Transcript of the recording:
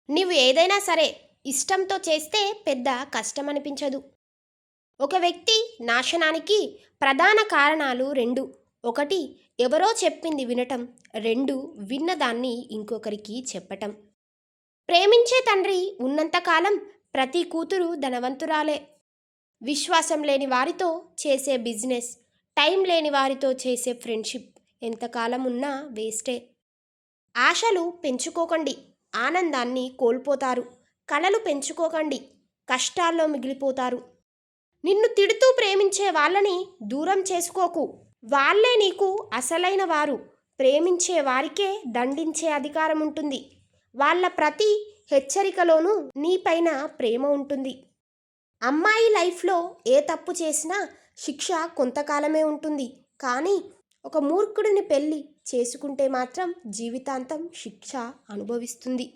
నీవు ఏదైనా సరే ఇష్టంతో చేస్తే పెద్ద కష్టమనిపించదు. ఒక వ్యక్తి నాశనానికి ప్రధాన కారణాలు రెండు. ఒకటి ఎవరో చెప్పింది వినటం, రెండు విన్నదాన్ని ఇంకొకరికి చెప్పటం. ప్రేమించే తండ్రి ఉన్నంతకాలం ప్రతి కూతురు ధనవంతురాలే. విశ్వాసం లేని వారితో చేసే బిజినెస్, టైం లేని వారితో చేసే ఫ్రెండ్షిప్ ఎంతకాలం ఉన్నా వేస్టే. ఆశలు పెంచుకోకండి, ఆనందాన్ని కోల్పోతారు. కలలు పెంచుకోకండి, కష్టాల్లో మిగిలిపోతారు. నిన్ను తిడుతూ ప్రేమించే వాళ్ళని దూరం చేసుకోకు. వాళ్ళే నీకు అసలైన వారు. ప్రేమించే వారికే దండించే అధికారం ఉంటుంది. వాళ్ళ ప్రతి హెచ్చరికలోనూ నీపైన ప్రేమ ఉంటుంది. అమ్మాయి లైఫ్లో ఏ తప్పు చేసినా శిక్ష కొంతకాలమే ఉంటుంది. కానీ ఒక మూర్ఖుడిని పెళ్ళి చేసుకుంటే మాత్రం జీవితాంతం శిక్ష అనుభవిస్తుంది.